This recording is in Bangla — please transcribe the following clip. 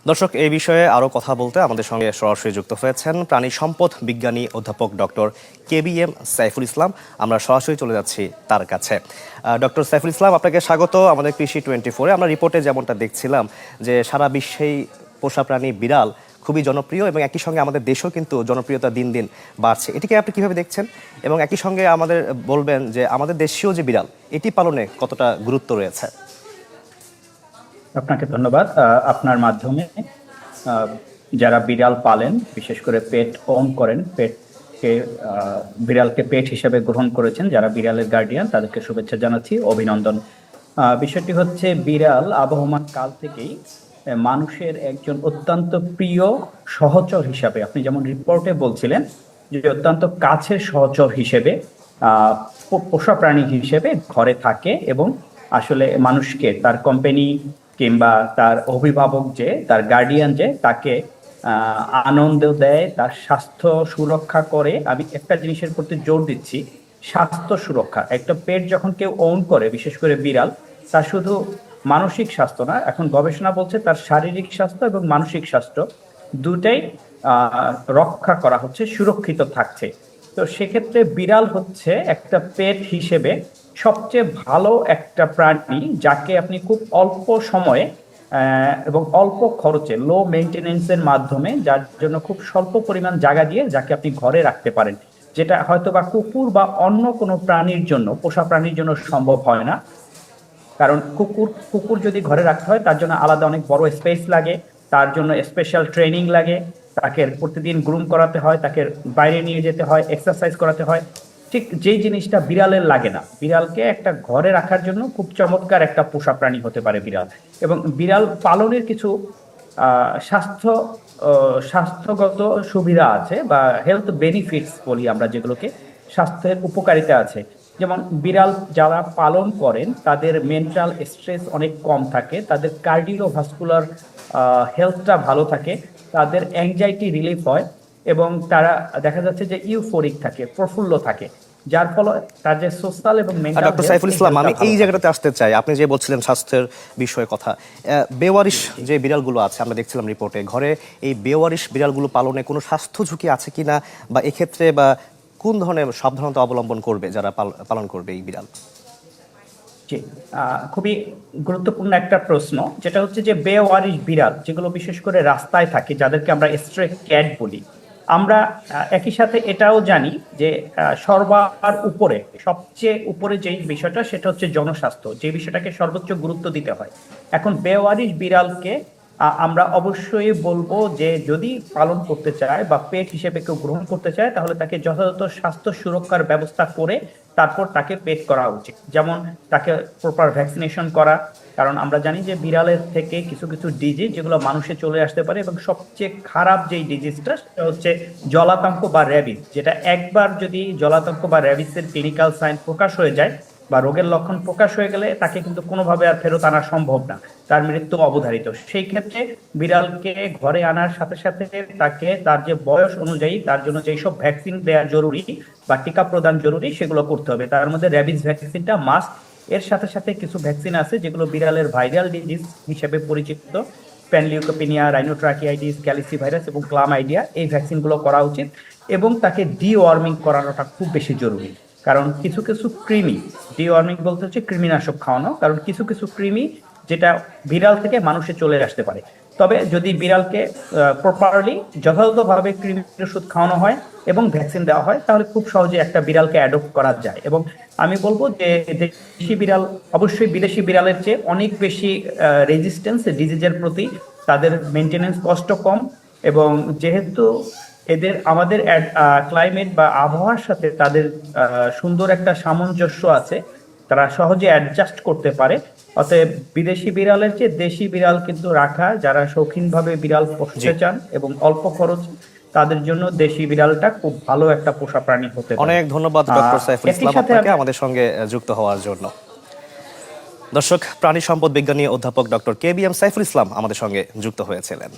দর্শক, এই বিষয়ে আরো কথা বলতে আমাদের সঙ্গে সরাসরি যুক্ত হয়েছেন প্রাণী সম্পদ বিজ্ঞানী অধ্যাপক ডক্টর কেবিএম সাইফুল ইসলাম। আমরা সরাসরি চলে যাচ্ছি তার কাছে। ডক্টর সাইফুল ইসলাম, আপনাকে স্বাগত আমাদের কৃষি 24-এ। আমরা রিপোর্টে যেমনটা দেখছিলাম যে সারা বিশ্বেই পোষা প্রাণী বিড়াল খুবই জনপ্রিয় এবং একই সঙ্গে আমাদের দেশেও কিন্তু জনপ্রিয়তা দিন দিন বাড়ছে। এটিকে আপনি কিভাবে দেখছেন এবং একই সঙ্গে আমাদের বলবেন যে আমাদের দেশীয় যে বিড়াল, এটি পালনে কতটা গুরুত্ব রয়েছে? আপনাকে ধন্যবাদ। আপনার মাধ্যমে যারা বিড়াল পালেন, বিশেষ করে পেট ওন করেন, পেটকে বিড়ালকে পেট হিসেবে গ্রহণ করেছেন, যারা বিড়ালের গার্ডিয়ান, তাদেরকে শুভেচ্ছা জানাচ্ছি, অভিনন্দন। বিষয়টি হচ্ছে, বিড়াল আবহমান কাল থেকেই মানুষের একজন অত্যন্ত প্রিয় সহচর হিসাবে, আপনি যেমন রিপোর্টে বলছিলেন যে অত্যন্ত কাছের সহচর হিসেবে, পোষা প্রাণী হিসেবে ঘরে থাকে এবং আসলে মানুষকে তার কোম্পানি কিংবা তার অভিভাবক যে, তার গার্ডিয়ান যে, তাকে আনন্দ দেয়, তার স্বাস্থ্য সুরক্ষা করে। আমি একটা জিনিসের প্রতি জোর দিচ্ছি, স্বাস্থ্য সুরক্ষা। একটা পেট যখন কেউ ওন করে, বিশেষ করে বিড়াল, তার শুধু মানসিক স্বাস্থ্য না, এখন গবেষণা বলছে তার শারীরিক স্বাস্থ্য এবং মানসিক স্বাস্থ্য দুটাই রক্ষা করা হচ্ছে, সুরক্ষিত থাকছে। তো সেক্ষেত্রে বিড়াল হচ্ছে একটা পেট হিসেবে সবচেয়ে ভালো একটা প্রাণী, যাকে আপনি খুব অল্প সময়ে এবং অল্প খরচে, লো মেনটেনেন্সের মাধ্যমে, যার জন্য খুব স্বল্প পরিমাণ জায়গা দিয়ে যাকে আপনি ঘরে রাখতে পারেন, যেটা হয়তো বা কুকুর বা অন্য কোনো প্রাণীর জন্য, পোষা প্রাণীর জন্য সম্ভব হয় না। কারণ কুকুর যদি ঘরে রাখতে হয়, তার জন্য আলাদা অনেক বড় স্পেস লাগে, তার জন্য স্পেশাল ট্রেনিং লাগে, তাকে প্রতিদিন গ্রুম করাতে হয়, তাকে বাইরে নিয়ে যেতে হয়, এক্সারসাইজ করাতে হয়। ঠিক যেই জিনিসটা বিড়ালের লাগে না। বিড়ালকে একটা ঘরে রাখার জন্য খুব চমৎকার একটা পোষা প্রাণী হতে পারে বিড়াল। এবং বিড়াল পালনের কিছু স্বাস্থ্য স্বাস্থ্যগত সুবিধা আছে, বা হেলথ বেনিফিটস বলি আমরা যেগুলোকে, স্বাস্থ্যের উপকারিতা আছে। যেমন বিড়াল যারা পালন করেন, তাদের মেন্টাল স্ট্রেস অনেক কম থাকে, তাদের কার্ডিওভাস্কুলার হেলথটা ভালো থাকে, তাদের অ্যাংজাইটি রিলিফ হয়, এবং তারা দেখা যাচ্ছে যে ইউফোরিক থাকে, প্রফুল্ল থাকে, যার ফলে তার যে সোশ্যাল এবং মেন্টাল ডক্টর সাইফুল ইসলাম, আমি এই জায়গাটাতে আসতে চাই। আপনি যে বলছিলেন স্বাস্থ্যের বিষয়ে কথা, বেওয়ারিশ যে বিড়ালগুলো আছে, আমরা দেখছিলাম রিপোর্টে, ঘরে এই বেওয়ারিশ বিড়ালগুলো পালনে কোনো স্বাস্থ্য ঝুঁকি আছে কিনা, বা এক্ষেত্রে বা কোন ধরনের সাবধানতা অবলম্বন করবে যারা পালন করবে এই বিড়াল? জি, খুবই গুরুত্বপূর্ণ একটা প্রশ্ন, যেটা হচ্ছে যে বেওয়ারিশ বিড়াল যেগুলো বিশেষ করে রাস্তায় থাকে, যাদেরকে আমরা স্ট্রে ক্যাট বলি, আমরা একই সাথে এটাও জানি যে সবার উপরে, সবচেয়ে উপরে যেই বিষয়টা, সেটা হচ্ছে জনস্বাস্থ্য, যে বিষয়টাকে সর্বোচ্চ গুরুত্ব দিতে হয়। এখন বেওয়ারিশ বিড়ালকে আমরা অবশ্যই বলবো যে যদি পালন করতে চায় বা পেট হিসেবে কেউ গ্রহণ করতে চায়, তাহলে তাকে যথাযথ স্বাস্থ্য সুরক্ষার ব্যবস্থা করে তারপর তাকে পেট করা উচিত। যেমন তাকে প্রপার ভ্যাকসিনেশন করা, কারণ আমরা জানি যে বিড়ালের থেকে কিছু কিছু ডিজিজ যেগুলো মানুষে চলে আসতে পারে, এবং সবচেয়ে খারাপ যেই ডিজিজটা, সেটা হচ্ছে জলাতঙ্ক বা র্যাবিস, যেটা একবার যদি জলাতঙ্ক বা র্যাবিসের ক্লিনিক্যাল সাইন প্রকাশ হয়ে যায় বা রোগের লক্ষণ প্রকাশ হয়ে গেলে, তাকে কিন্তু কোনোভাবে আর ফেরত আনা সম্ভব না, তার মৃত্যু অবধারিত। সেই ক্ষেত্রে বিড়ালকে ঘরে আনার সাথে সাথে তাকে তার যে বয়স অনুযায়ী তার জন্য যেই সব ভ্যাকসিন দেওয়া জরুরি বা টিকা প্রদান জরুরি, সেগুলো করতে হবে। তার মধ্যে র্যাবিস ভ্যাকসিনটা মাস্ট। এর সাথে সাথে কিছু ভ্যাকসিন আছে যেগুলো বিড়ালের ভাইরাল ডিজিজ হিসেবে পরিচিত, প্যানলিউকোপিনিয়া, রাইনোট্রাকিয়াইটিস, ক্যালিসিভাইরাস এবং ক্লামাইডিয়া, এই ভ্যাকসিনগুলো করা উচিত। এবং তাকে ডিওয়ার্মিং করানোটা খুব বেশি জরুরি, কারণ কিছু কিছু কৃমি, ডিওয়ার্মিং বলতে হচ্ছে কৃমিনাশক খাওয়ানো, কারণ কিছু কিছু কৃমি যেটা বিড়াল থেকে মানুষে চলে আসতে পারে। তবে যদি বিড়ালকে প্রপারলি, যথাযথভাবে কৃমির ওষুধ খাওয়ানো হয় এবং ভ্যাকসিন দেওয়া হয়, তাহলে খুব সহজে একটা বিড়ালকে অ্যাডপ্ট করা যায়। এবং আমি বলবো যে দেশি বিড়াল অবশ্যই বিদেশি বিড়ালের চেয়ে অনেক বেশি রেজিস্ট্যান্স ডিজিজের প্রতি, তাদের মেনটেনেন্স কষ্ট কম, এবং যেহেতু এদের আমাদের ক্লাইমেট বা আবহাওয়ার সাথে তাদের সুন্দর একটা সামঞ্জস্য আছে, তারা সহজে অ্যাডজাস্ট করতে পারে। অতএব বিদেশি বিড়ালের চেয়ে দেশি বিড়াল কিন্তু রাখা, যারা শৌখিনভাবে বিড়াল পুষতে চান এবং অল্প খরচ, তাদের জন্য দেশি বিড়ালটা খুব ভালো একটা পোষা প্রাণী হতে পারে। অনেক ধন্যবাদ ডক্টর সাইফুল ইসলাম আপনাকে আমাদের সঙ্গে যুক্ত হওয়ার জন্য। দর্শক, প্রাণী সম্পদ বিজ্ঞানী অধ্যাপক ডক্টর কেবিএম সাইফুল ইসলাম আমাদের সঙ্গে যুক্ত হয়েছিলেন।